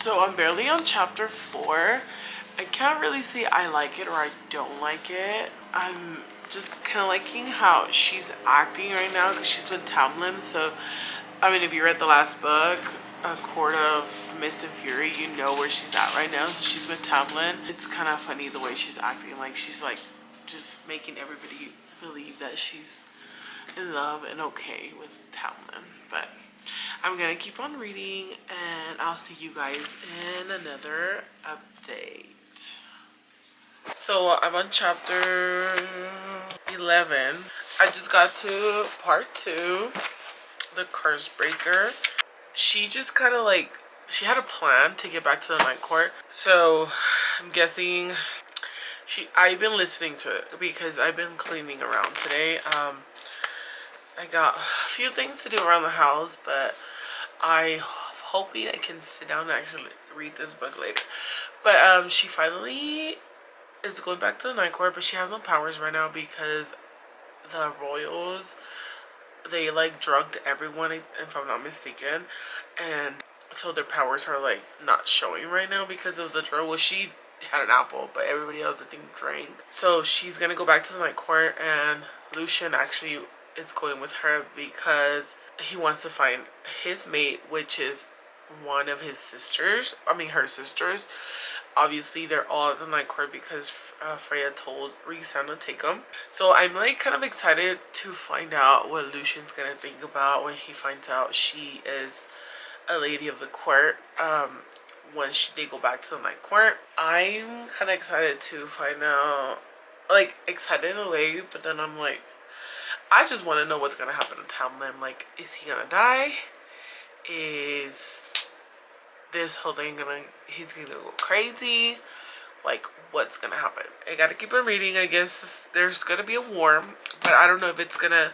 So I'm barely on chapter 4. I can't really say I like it or I don't like it. I'm just kind of liking how she's acting right now because she's with Tamlin. So, I mean, if you read the last book, A Court of Mist and Fury, you know where she's at right now. So she's with Tamlin. It's kind of funny the way she's acting. Like, she's like just making everybody believe that she's in love and okay with Tamlin. But I'm gonna keep on reading and I'll see you guys in another update. So I'm on chapter 11. I just got to part 2, the curse breaker. She just kind of like, she had a plan to get back to the night court. So I'm guessing I've been listening to it because I've been cleaning around today. I got a few things to do around the house, but I'm hoping I can sit down and actually read this book later. But she finally is going back to the night court, but she has no powers right now because the royals, they like drugged everyone, if I'm not mistaken, and so their powers are like not showing right now because of the drug. Well, she had an apple, but everybody else I think drank. So she's gonna go back to the night court, and Lucien actually is going with her because he wants to find his mate, which is one of his sisters. I mean, her sisters. Obviously, they're all at the night court because Freya told Rhysand to take them. So I'm like kind of excited to find out what Lucien's gonna think about when he finds out she is a lady of the court. Once they go back to the night court, I'm kind of excited to find out. Like, excited in a way, but then I'm like, I just want to know what's gonna happen to Tamlin. Like, is he gonna die? Is this whole thing he's gonna go crazy? Like, what's gonna happen? I gotta keep on reading. I guess there's gonna be a war, but I don't know if it's gonna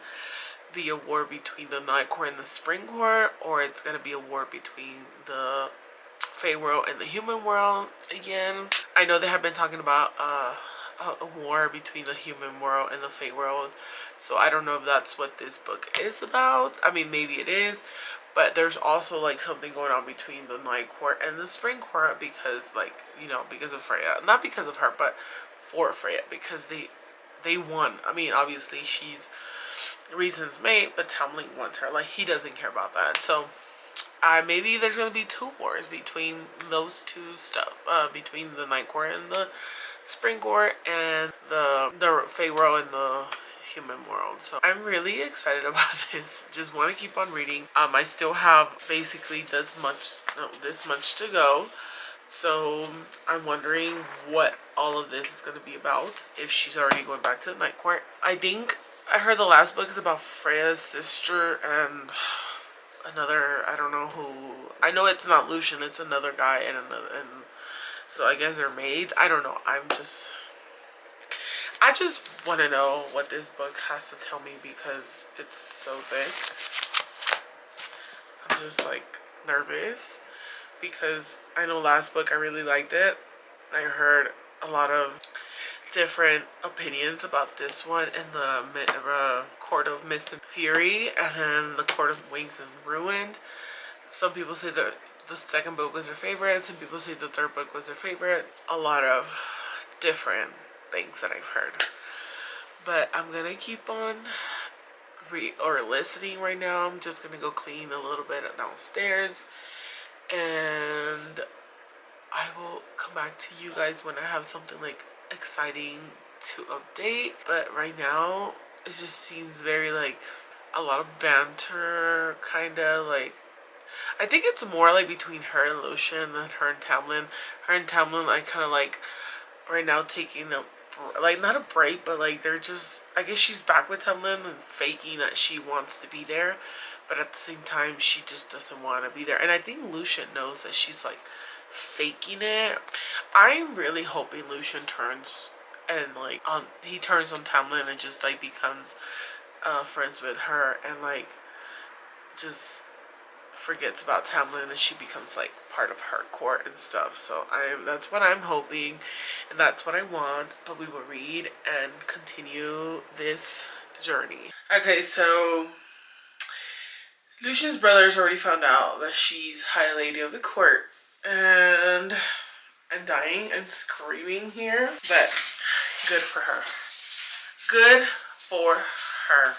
be a war between the Night Court and the Spring Court, or it's gonna be a war between the Fey world and the human world again. I know they have been talking about a war between the human world and the Fey world, so I don't know if that's what this book is about. I mean, maybe it is, but there's also like something going on between the Night Court and the Spring Court because, like, you know, because of Freya. Not because of her, but for Freya, because they won. I mean, obviously she's Rhysand's mate, but Tamlin wants her. Like, he doesn't care about that. So maybe there's gonna be 2 wars between those 2 stuff. Between the Night Court and the Spring Court, and the Fey world and the human world. So I'm really excited about this. Just want to keep on reading. I still have basically this much to go. So I'm wondering what all of this is going to be about, if she's already going back to the Night Court. I think I heard the last book is about Freya's sister and another, I don't know who. I know it's not Lucien, it's another guy and so I guess they're maids. I don't know. I just want to know what this book has to tell me because it's so thick. I'm just like nervous because I know last book I really liked it. I heard a lot of different opinions about this one and the Court of Mist and Fury, and then the Court of Wings and Ruin. Some people say that the second book was their favorite. Some people say the third book was their favorite. A lot of different things that I've heard. But I'm gonna keep on listening right now. I'm just gonna go clean a little bit downstairs, and I will come back to you guys when I have something like exciting to update. But right now it just seems very like a lot of banter, kind of like. I think it's more like between her and Lucien than her and Tamlin. Her and Tamlin, I kind of like right now taking a, like, not a break, but like they're just, I guess she's back with Tamlin and faking that she wants to be there, but at the same time she just doesn't want to be there. And I think Lucien knows that she's like faking it. I'm really hoping Lucien turns and like he turns on Tamlin and just like becomes friends with her and like just forgets about Tamlin and she becomes like part of her court and stuff. So that's what I'm hoping and that's what I want. But we will read and continue this journey. Okay, so Lucien's brothers already found out that she's High Lady of the Court, And I'm dying. I'm screaming here. But good for her. Good for her.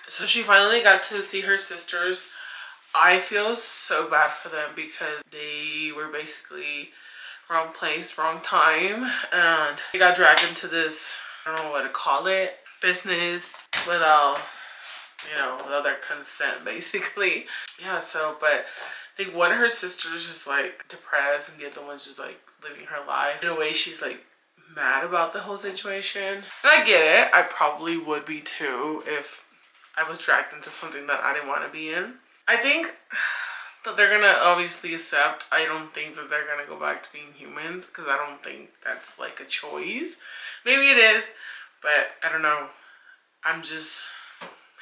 So she finally got to see her sisters. I feel so bad for them because they were basically wrong place, wrong time, and they got dragged into this, I don't know what to call it, business without, without their consent, basically. Yeah, so, but I think one of her sisters just like depressed and the other one's just like living her life. In a way, she's like mad about the whole situation. And I get it. I probably would be too if I was dragged into something that I didn't want to be in. I think that they're gonna obviously accept. I don't think that they're gonna go back to being humans because I don't think that's like a choice. Maybe it is, but I don't know. I'm just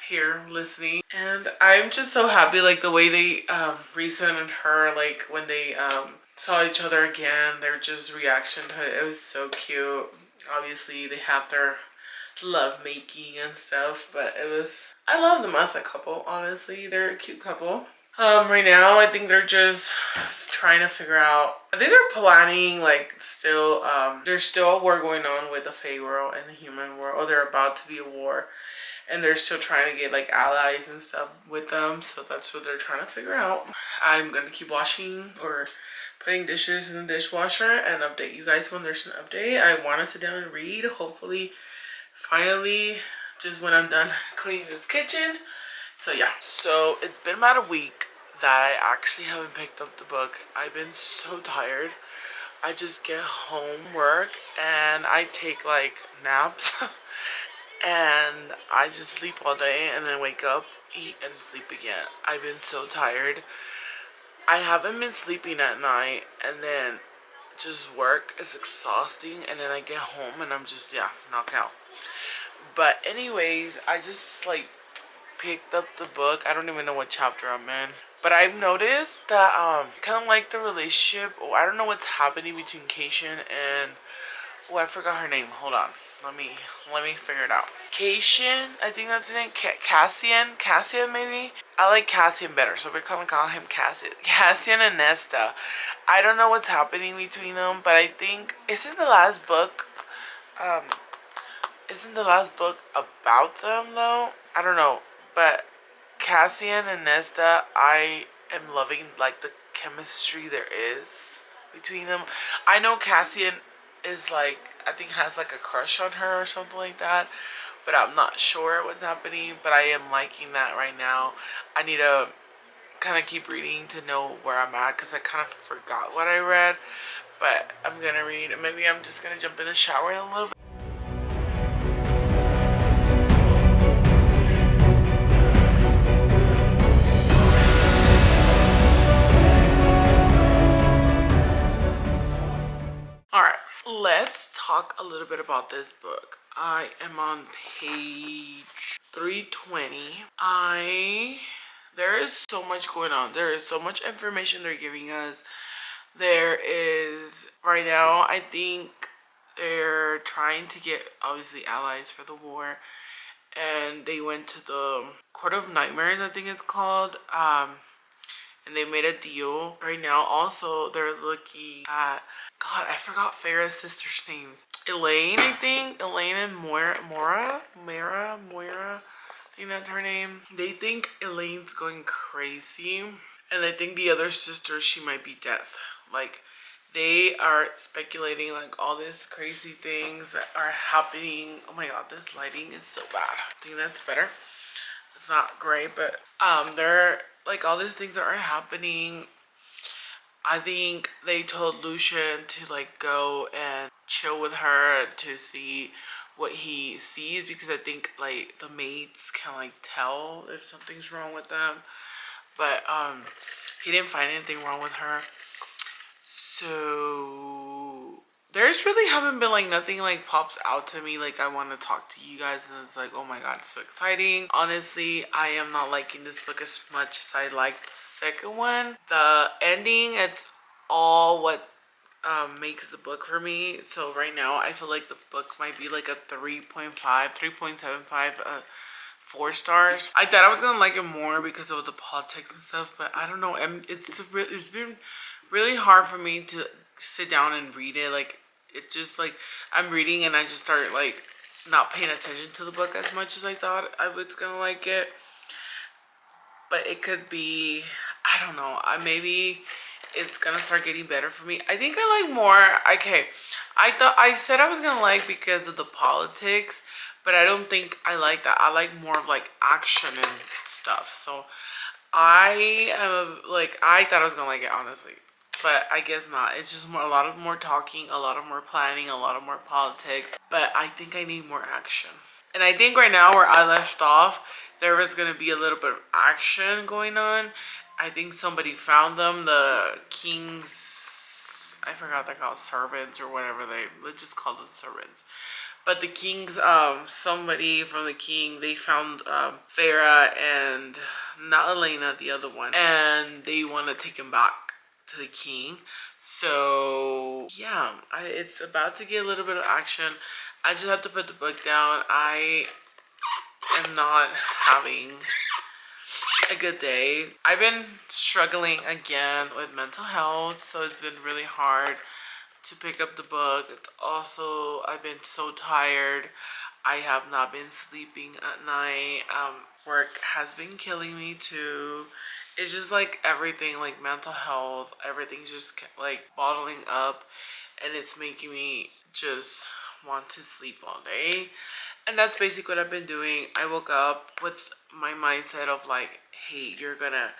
here listening, and I'm just so happy like the way they Risa and her, like when they saw each other again, their just reaction to it was so cute. Obviously they have their love making and stuff, but I love them as a couple. Honestly, they're a cute couple. Right now I think they're just trying to figure out, I think they're planning like still there's still a war going on with the Fae world and the human world, or they're about to be a war, and they're still trying to get like allies and stuff with them, so that's what they're trying to figure out. I'm gonna keep washing or putting dishes in the dishwasher and update you guys when there's an update. I want to sit down and read, hopefully finally, just when I'm done cleaning this kitchen. So yeah, so it's been about a week that I actually haven't picked up the book. I've been so tired. I just get home work and I take like naps and I just sleep all day and then wake up, eat, and sleep again. I've been so tired. I haven't been sleeping at night, and then just work is exhausting, and then I get home and I'm just, yeah, knocked out. But anyways, I just like picked up the book. I don't even know what chapter I'm in. But I've noticed that kind of like the relationship, I don't know what's happening between Cassian and, oh, I forgot her name. Hold on. Let me figure it out. Cassian, I think that's his name. Cassian maybe. I like Cassian better, so we're gonna call him Cassian. Cassian and Nesta. I don't know what's happening between them, but I think isn't the last book about them though? I don't know, but Cassian and Nesta, I am loving like the chemistry there is between them. I know Cassian is like, I think has like a crush on her or something like that, but I'm not sure what's happening. But I am liking that right now. I need to kind of keep reading to know where I'm at because I kind of forgot what I read, but I'm gonna read. Maybe I'm just gonna jump in the shower in a little bit. Alright, let's talk a little bit about this book. I am on page 320. There is so much going on. There is so much information they're giving us. There is, right now, I think they're trying to get, obviously, allies for the war. And they went to the Court of Nightmares, I think it's called. And they made a deal. Right now, also, they're looking at, God, I forgot Farrah's sister's names. Elaine, I think. Elaine and Moira. I think that's her name. They think Elaine's going crazy. And they think the other sister, she might be Death. Like, they are speculating like all these crazy things that are happening. Oh my god, this lighting is so bad. I think that's better. It's not great, but they're like all these things that are happening. I think they told Lucian to like go and chill with her to see what he sees, because I think like the maids can like tell if something's wrong with them. But he didn't find anything wrong with her. So there's really haven't been like nothing like pops out to me like I want to talk to you guys, and it's like, oh my god, it's so exciting. Honestly, I am not liking this book as much as I liked the second one. The ending, it's all what makes the book for me. So right now I feel like the book might be like a 3.75, 4 stars. I thought I was gonna like it more because of the politics and stuff, but I don't know. It's been really hard for me to sit down and read it. Like, it just like I'm reading and I just start like not paying attention to the book as much as I thought I was gonna like it. But it could be, I don't know. Maybe it's gonna start getting better for me. I think I like more. Okay, I said I was gonna like because of the politics, but I don't think I like that. I like more of like action and stuff. So I am like, I thought I was gonna like it, honestly, but I guess not. It's just more, a lot of more talking, a lot of more planning, a lot of more politics. But I think I need more action. And I think right now where I left off, there was gonna be a little bit of action going on. I think somebody found them, the king's, I forgot they're called servants or whatever let's just call them servants. But the king's, somebody from the king, they found Farah and not Elena, the other one, and they want to take him back to the king. So yeah, it's about to get a little bit of action. I just have to put the book down. I am not having a good day. I've been struggling again with mental health, so it's been really hard to pick up the book. It's also, I've been so tired. I have not been sleeping at night. Work has been killing me too. It's just like everything, like mental health, everything's just like bottling up, and it's making me just want to sleep all day. And that's basically what I've been doing. I woke up with my mindset of like, hey, you're gonna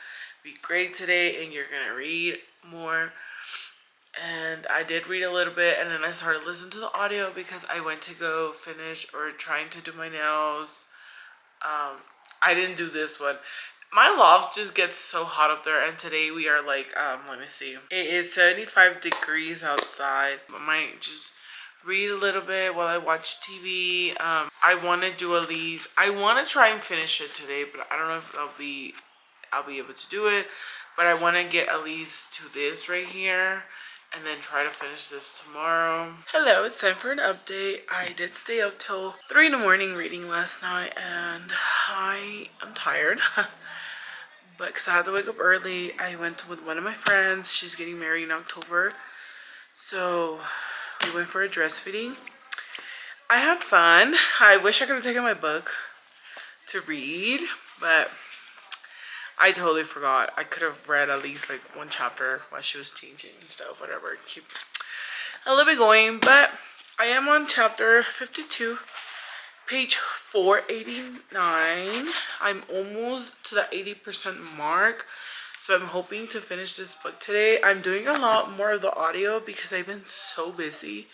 be great today and you're gonna read more. And I did read a little bit, and then I started listening to the audio because I went to go finish or trying to do my nails. I didn't do this one. My loft just gets so hot up there, and today we are like, let me see. It is 75 degrees outside. I might just read a little bit while I watch TV. I want to do at least, I want to try and finish it today, but I don't know if I'll be able to do it. But I want to get at least to this right here, and then try to finish this tomorrow. Hello, it's time for an update. I did stay up till 3 in the morning reading last night, and I am tired. But because I had to wake up early, I went with one of my friends. She's getting married in October. So we went for a dress fitting. I had fun. I wish I could have taken my book to read, but I totally forgot. I could have read at least like one chapter while she was changing and stuff, whatever. Keep a little bit going, but I am on chapter 52, page 489. I'm almost to the 80% mark, so I'm hoping to finish this book today. I'm doing a lot more of the audio because I've been so busy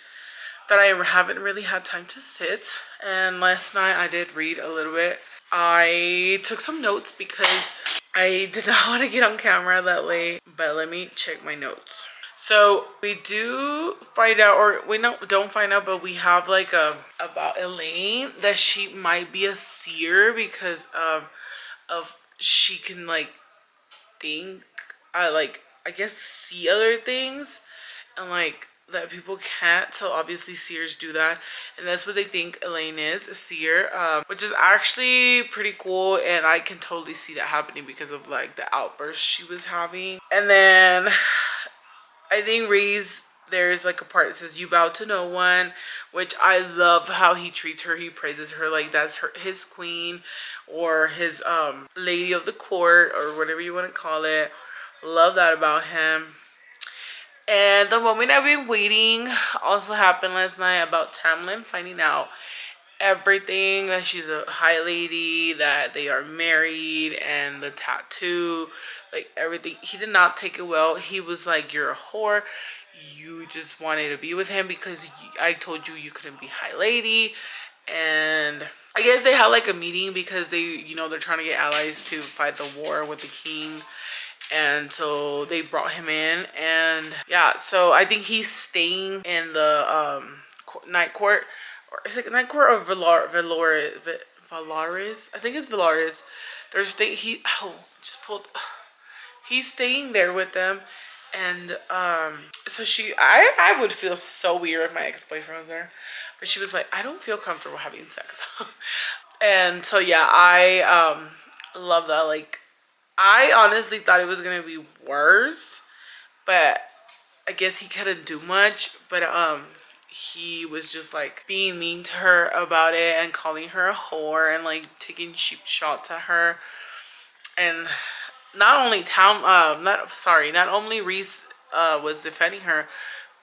that I haven't really had time to sit. And last night I did read a little bit. I took some notes because I did not want to get on camera that late, but let me check my notes. So we do find out, or we don't find out, but we have like about Elaine that she might be a seer because of she can like think, I guess see other things, and like that people can't. So obviously seers do that, and that's what they think Elaine is, a seer, which is actually pretty cool, and I can totally see that happening because of like the outbursts she was having. And then I think there's like a part that says you bow to no one, which I love how he treats her. He praises her like that's his queen, or his lady of the court, or whatever you want to call it. Love that about him. And the moment I've been waiting also happened last night about Tamlin finding out everything, that she's a high lady, that they are married, and the tattoo, like everything. He did not take it well. He was like, you're a whore. You just wanted to be with him because I told you you couldn't be high lady. And I guess they had like a meeting because they, they're trying to get allies to fight the war with the king. And so they brought him in, and yeah, so I think he's staying in the night court, or is it night court or Valaris? I think it's Valaris. He's staying there with them, And so I would feel so weird if my ex-boyfriend was there, but she was like, I don't feel comfortable having sex. And so yeah, I love that. Like, I honestly thought it was gonna be worse, but I guess he couldn't do much. But he was just like being mean to her about it and calling her a whore and like taking cheap shots at her. And not only not only Reese was defending her,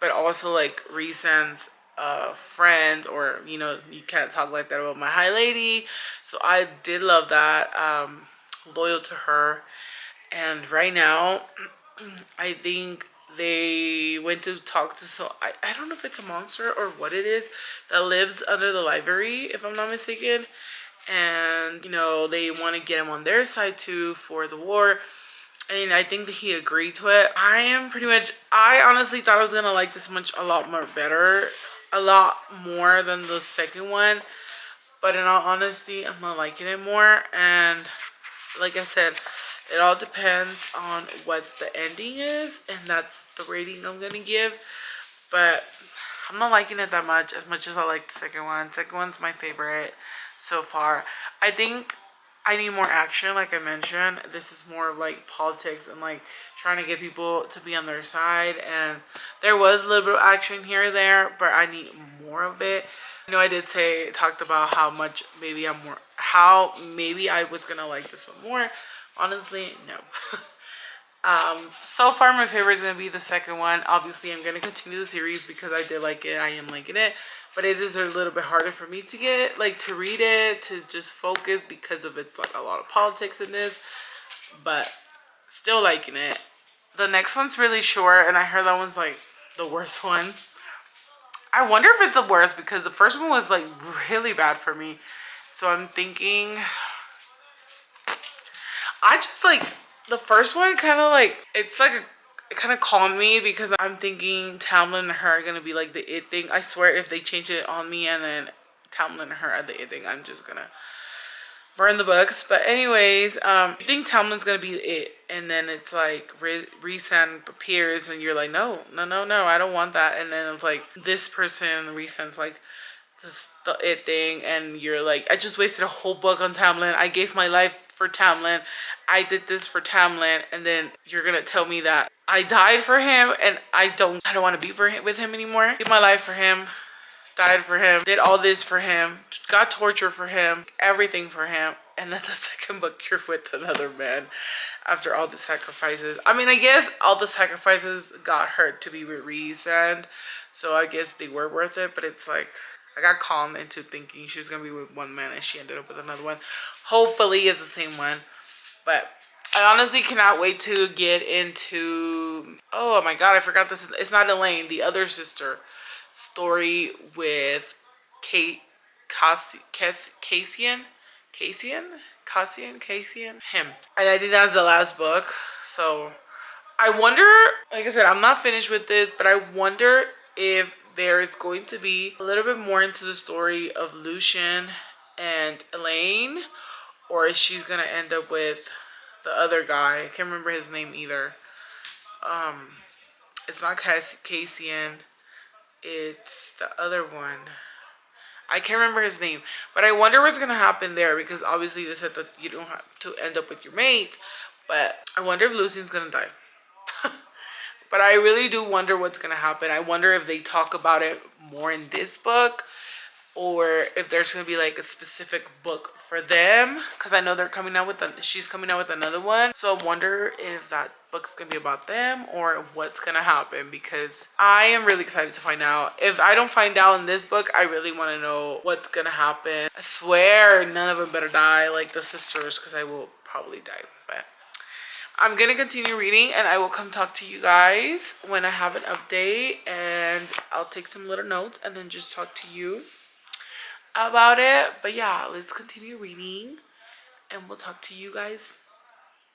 but also like Reese's friend, or you can't talk like that about my high lady. So I did love that. Loyal to her. And right now I think they went to talk to, so I don't know if it's a monster or what it is that lives under the library, if I'm not mistaken. And they want to get him on their side too for the war. And I think that he agreed to it. I honestly thought I was gonna like this much a lot more better, a lot more than the second one. But in all honesty, I'm not liking it more. And like I said, it all depends on what the ending is, and that's the rating I'm gonna give. But I'm not liking it that much as I like the second one. Second one's my favorite so far. I think I need more action, like I mentioned. This is more of like politics and like trying to get people to be on their side. And there was a little bit of action here and there, but I need more of it. I did talked about how maybe I was gonna like this one more. Honestly, no. So far my favorite is going to be the second one. Obviously I'm going to continue the series because I did like it. I am liking it, but it is a little bit harder for me to to read it, to just focus, because of it's like a lot of politics in this, but still liking it. The next one's really short, and I heard that one's like the worst one. I wonder if it's the worst, because the first one was like really bad for me. So I'm thinking, I just like the first one kind of like, it kind of calmed me, because I'm thinking Tamlin and her are going to be like the it thing. I swear if they change it on me and then Tamlin and her are the it thing, I'm just going to burn the books. But anyways, I think Tamlin's going to be it. And then it's like Rhysand appears and you're like, no, I don't want that. And then it's like this person, Rhysand's like, the it thing, and you're like, I just wasted a whole book on Tamlin. I gave my life for Tamlin. I did this for Tamlin, and then you're gonna tell me that I died for him and I don't want to be with him anymore. Gave my life for him, died for him, did all this for him, got tortured for him, everything for him, and then the second book you're with another man after all the sacrifices. I mean, I guess all the sacrifices got her to be with Rhysand, so I guess they were worth it, but it's like, I got calmed into thinking she was going to be with one man and she ended up with another one. Hopefully it's the same one. But I honestly cannot wait to get into... Oh my god, I forgot this. It's not Elaine, the other sister story with Cassian? Him. And I think that's the last book. So I wonder, like I said, I'm not finished with this, but I wonder if there is going to be a little bit more into the story of Lucien and Elaine, or if she's gonna end up with the other guy. I can't remember his name either. It's not Cassian, it's the other one. I can't remember his name, but I wonder what's gonna happen there, because obviously they said that you don't have to end up with your mate, but I wonder if Lucien's gonna die. But I really do wonder what's going to happen. I wonder if they talk about it more in this book, or if there's going to be like a specific book for them. Because I know they're coming out with she's coming out with another one. So I wonder if that book's going to be about them or what's going to happen. Because I am really excited to find out. If I don't find out in this book, I really want to know what's going to happen. I swear none of them better die like the sisters, because I will probably die. But I'm going to continue reading, and I will come talk to you guys when I have an update, and I'll take some little notes and then just talk to you about it. But yeah, let's continue reading, and we'll talk to you guys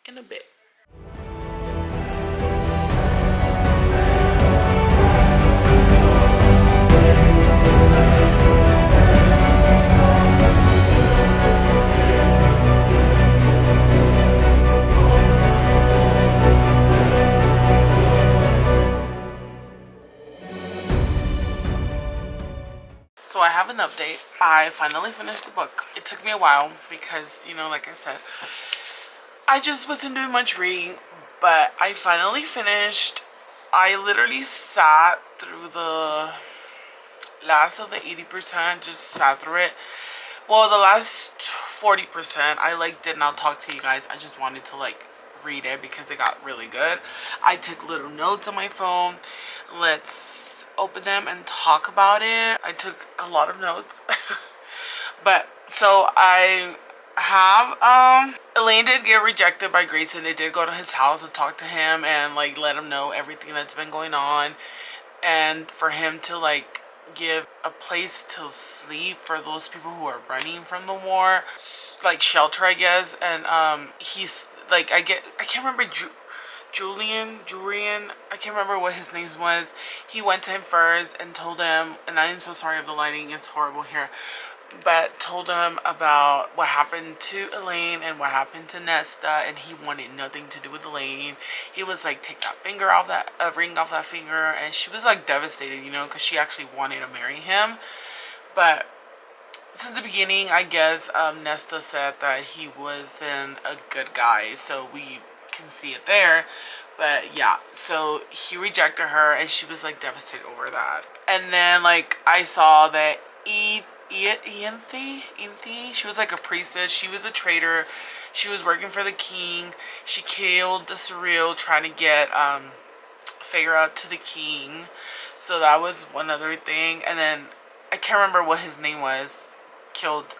in a bit. an update. I finally finished the book. It took me a while because, you know, like I said, I just wasn't doing much reading, but I finally finished. I literally sat through the last of the 80%, just sat through it. Well, the last 40%, I like did not talk to you guys. I just wanted to like read it because it got really good. I took little notes on my phone. Let's open them and talk about it. I took a lot of notes. But so I have Elain did get rejected by Grayson. They did go to his house and talk to him and like let him know everything that's been going on, and for him to like give a place to sleep for those people who are running from the war, like shelter, I guess. And he's like, I can't remember Julian, I can't remember what his name was. He went to him first and told him, and I am so sorry if the lighting is horrible here, but told him about what happened to Elain and what happened to Nesta, and he wanted nothing to do with Elain. He was like, take that finger off that ring off that finger, and she was like devastated, you know, because she actually wanted to marry him. But since the beginning, I guess Nesta said that he wasn't a good guy, so we can see it there. But yeah, so he rejected her and she was like devastated over that. And then like I saw that Ianthe, she was like a priestess. She was a traitor. She was working for the king. She killed the Surreal trying to get Feyre to the king. So that was one other thing. And then I can't remember what his name was. Killed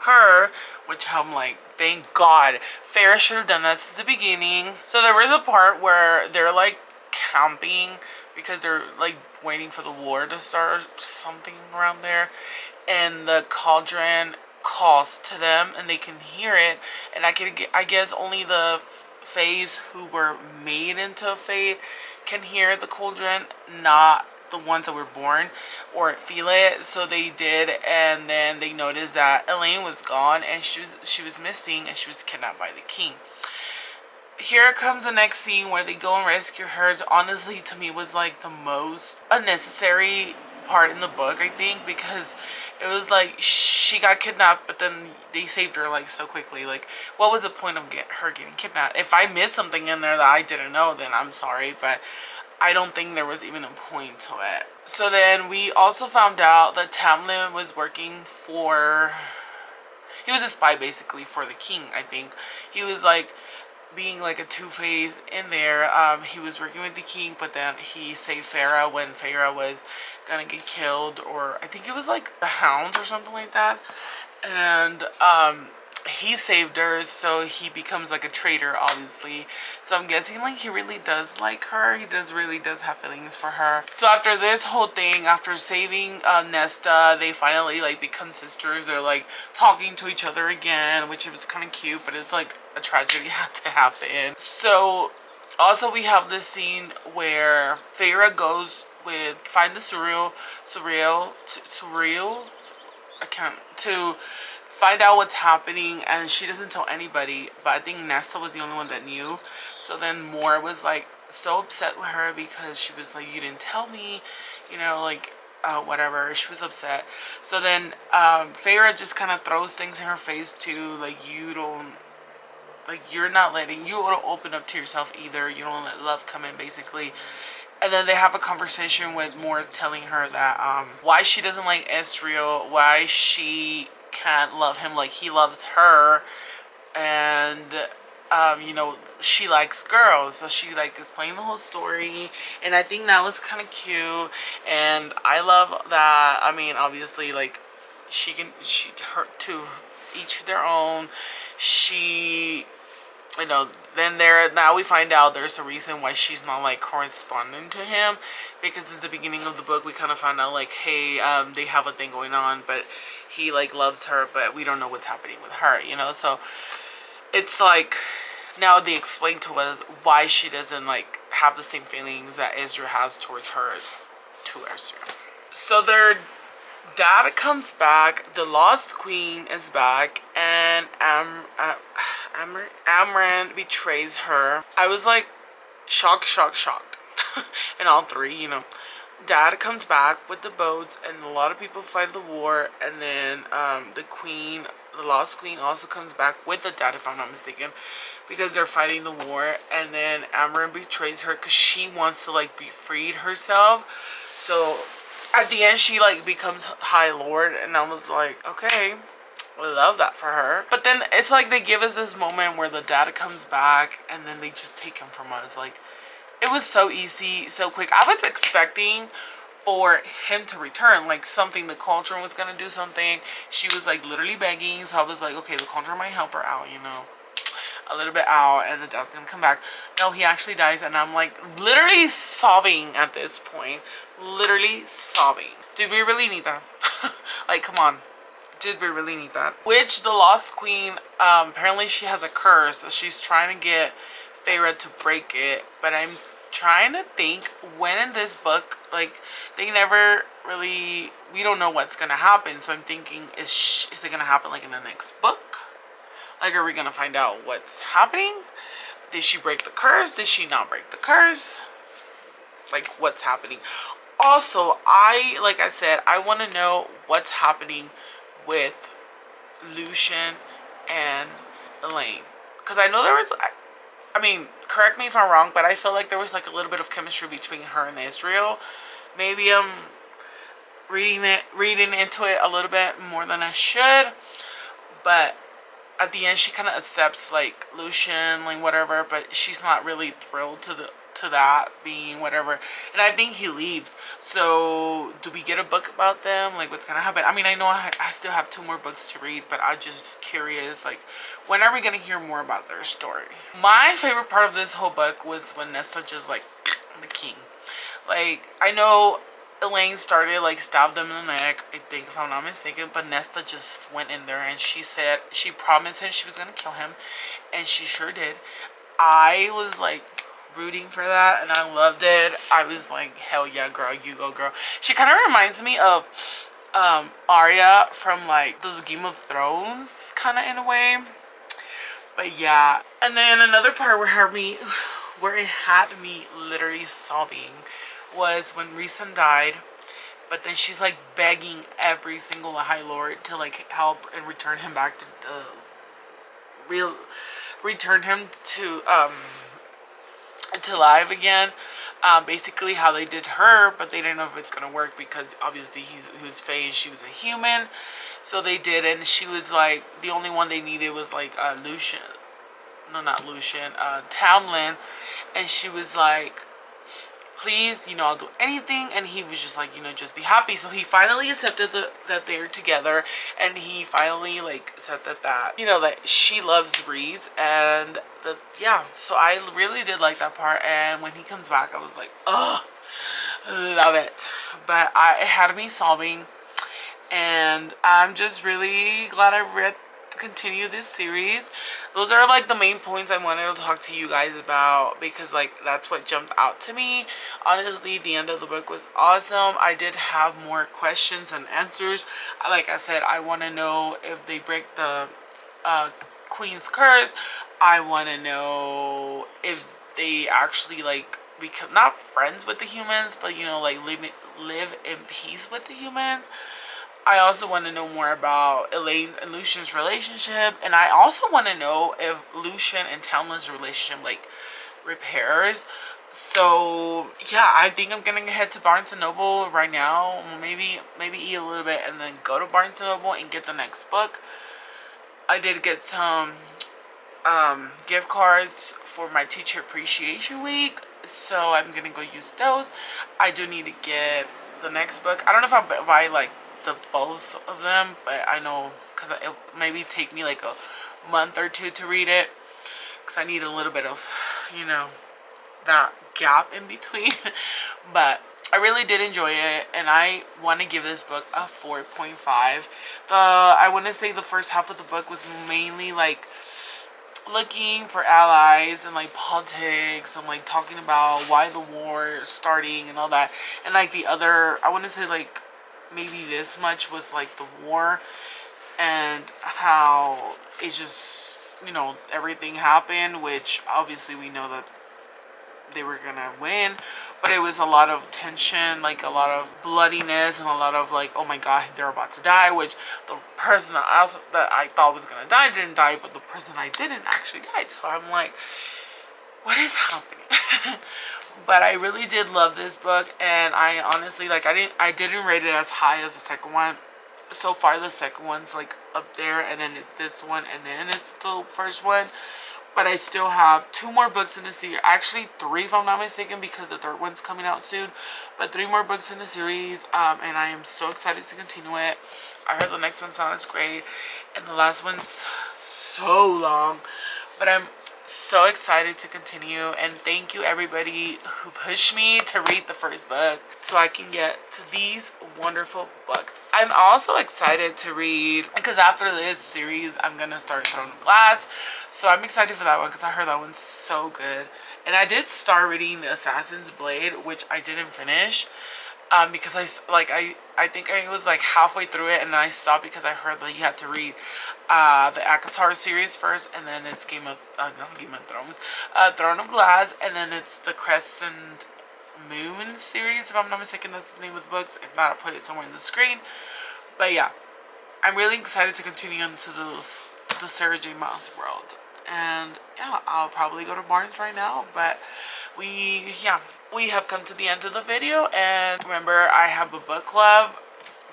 her, which I'm like, thank God. Feyre should have done that since the beginning. So there was a part where they're like camping because they're like waiting for the war to start or something around there, and the cauldron calls to them and they can hear it. And I guess only the fays who were made into a fae can hear the cauldron, not the ones that were born or feel it. So they did, and then they noticed that Elain was gone and she was missing and she was kidnapped by the king. Here comes the next scene where they go and rescue her. Honestly, to me, was like the most unnecessary part in the book, I think, because it was like she got kidnapped, but then they saved her like so quickly. Like, what was the point of her getting kidnapped? If I missed something in there that I didn't know, then I'm sorry, but I don't think there was even a point to it. So then we also found out that Tamlin was working for... He was a spy basically for the king, I think. He was like being like a two-faced in there. He was working with the king, but then he saved Feyre when Feyre was gonna get killed, or I think it was like the hounds or something like that. And he saved her, so he becomes like a traitor, obviously. So I'm guessing like he really does like her. He really does have feelings for her. So after this whole thing, after saving Nesta, they finally like become sisters. They're like talking to each other again, which was kind of cute, but it's like a tragedy had to happen. So also we have this scene where Feyre goes with find the surreal I can't to find out what's happening, and she doesn't tell anybody, but I think Nesta was the only one that knew. So then Mor was like so upset with her because she was like, you didn't tell me, you know, like whatever. She was upset. So then Feyre just kind of throws things in her face too, like you don't, like you're not letting, you don't open up to yourself either, you don't let love come in basically. And then they have a conversation with Mor telling her that why she doesn't like Ezreal, why she can't love him like he loves her, and you know, she likes girls, so she like explained the whole story, and I think that was kind of cute, and I love that. I mean, obviously, like her to each their own. She, you know, then now we find out there's a reason why she's not like corresponding to him, because at the beginning of the book we kind of found out like, hey, they have a thing going on, but he like loves her, but we don't know what's happening with her, you know. So it's like now they explain to us why she doesn't like have the same feelings that Ezra has towards her to Ezra. So their dad comes back, the Lost Queen is back, and Amren betrays her. I was like shocked. And all three, you know. Dad comes back with the boats, and a lot of people fight the war, and then the queen, the lost queen, also comes back with the dad, if I'm not mistaken, because they're fighting the war. And then Amarin betrays her because she wants to like be freed herself. So at the end, she like becomes High Lord, and I was like, okay, I love that for her. But then it's like they give us this moment where the dad comes back, and then they just take him from us. Like, it was so easy, so quick. I was expecting for him to return, like something, the Cauldron was gonna do something. She was like literally begging, so I was like, okay, the Cauldron might help her out, you know, a little bit out, and the dad's gonna come back. No, he actually dies, and I'm like literally sobbing at this point. Literally sobbing. Did we really need that? Like, come on. Did we really need that? Which the Lost Queen, apparently she has a curse. So she's trying to get Feyre to break it. But I'm trying to think when in this book, like, they never really, we don't know what's gonna happen. So I'm thinking, is it gonna happen like in the next book? Like, are we gonna find out what's happening? Did she break the curse? Did she not break the curse? Like, what's happening? Also, like I said, I want to know what's happening with Lucien and Elaine. Because I know there was, I mean, correct me if I'm wrong, but I feel like there was like a little bit of chemistry between her and Israel. Maybe I'm reading into it a little bit more than I should. But at the end, she kind of accepts like Lucien, like whatever, but she's not really thrilled to that being whatever, and I think he leaves. So do we get a book about them? Like, what's gonna happen? I mean, I know I still have 2 more books to read, but I'm just curious, like, when are we gonna hear more about their story? My favorite part of this whole book was when Nesta just like the king. Like, I know Elaine started like stabbed him in the neck, I think, if I'm not mistaken, but Nesta just went in there and she said she promised him she was gonna kill him, and she sure did. I was like rooting for that, and I loved it. I was like, hell yeah, girl, you go, girl. She kind of reminds me of Arya from like the Game of Thrones, kind of, in a way. But yeah, and then another part where it had me literally sobbing was when Rhysand died. But then she's like begging every single High Lord to like help and return him back to return him to live again. Basically how they did her, but they didn't know if it's gonna work because obviously he was Fae and she was a human. So they did, and she was like, the only one they needed was like Lucien. No, not Lucien, Tamlin. And she was like, please, you know, I'll do anything. And he was just like, you know, just be happy. So he finally accepted that they're together, and he finally like accepted that, you know, that she loves Rhys. And yeah, so I really did like that part. And when he comes back, I was like, oh, love it. But it had me sobbing, and I'm just really glad I read continue this series. Those are like the main points I wanted to talk to you guys about, because like that's what jumped out to me. Honestly, the end of the book was awesome. I did have more questions and answers. Like I said, I want to know if they break the Queen's curse. I want to know if they actually like become not friends with the humans, but you know, like live in peace with the humans. I also want to know more about Elaine's and Lucien's relationship. And I also want to know if Lucien and Tamlin's relationship, like, repairs. So, yeah, I think I'm going to head to Barnes & Noble right now. Maybe eat a little bit and then go to Barnes & Noble and get the next book. I did get some gift cards for my teacher appreciation week. So, I'm going to go use those. I do need to get the next book. I don't know if I'll buy, like, the both of them, but I know because it maybe take me like a month or 2 to read it, because I need a little bit of, you know, that gap in between. But I really did enjoy it, and I want to give this book a 4.5. I want to say the first half of the book was mainly like looking for allies and like politics and like talking about why the war is starting and all that, and like the other, I want to say like maybe this much was like the war and how it just, you know, everything happened, which obviously we know that they were gonna win, but it was a lot of tension, like a lot of bloodiness and a lot of like, oh my god, they're about to die, which the person that I thought was gonna die didn't die, but the person I didn't actually died. So I'm like, what is happening? But I really did love this book, and I honestly, like, I didn't rate it as high as the second one. So far the second one's like up there, and then it's this one, and then it's the first one. But I still have 2 more books in the series. Actually 3 if I'm not mistaken, because the third one's coming out soon. But 3 more books in the series, and I am so excited to continue it. I heard the next one sounds great, and the last one's so long, but I'm so excited to continue. And thank you everybody who pushed me to read the first book so I can get to these wonderful books. I'm also excited to read, because after this series I'm gonna start Throne of Glass, so I'm excited for that one because I heard that one's so good. And I did start reading The Assassin's Blade, which I didn't finish, because I think I was like halfway through it, and then I stopped because I heard that you had to read the ACOTAR series first, and then it's not Game of Thrones, Throne of Glass, and then it's the Crescent Moon series, if I'm not mistaken. That's the name of the books. If not, I'll put it somewhere in the screen. But yeah, I'm really excited to continue into the Sarah J Maas world. And yeah, I'll probably go to Barnes right now, but we have come to the end of the video. And remember, I have a book club.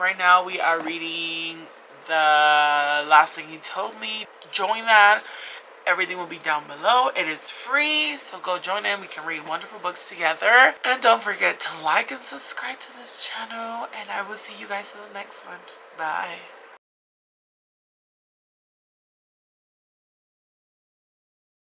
Right now we are reading The Last Thing He Told Me. Join that. Everything will be down below. It is free, so go join in. We can read wonderful books together. And don't forget to like and subscribe to this channel, and I will see you guys in the next one. Bye.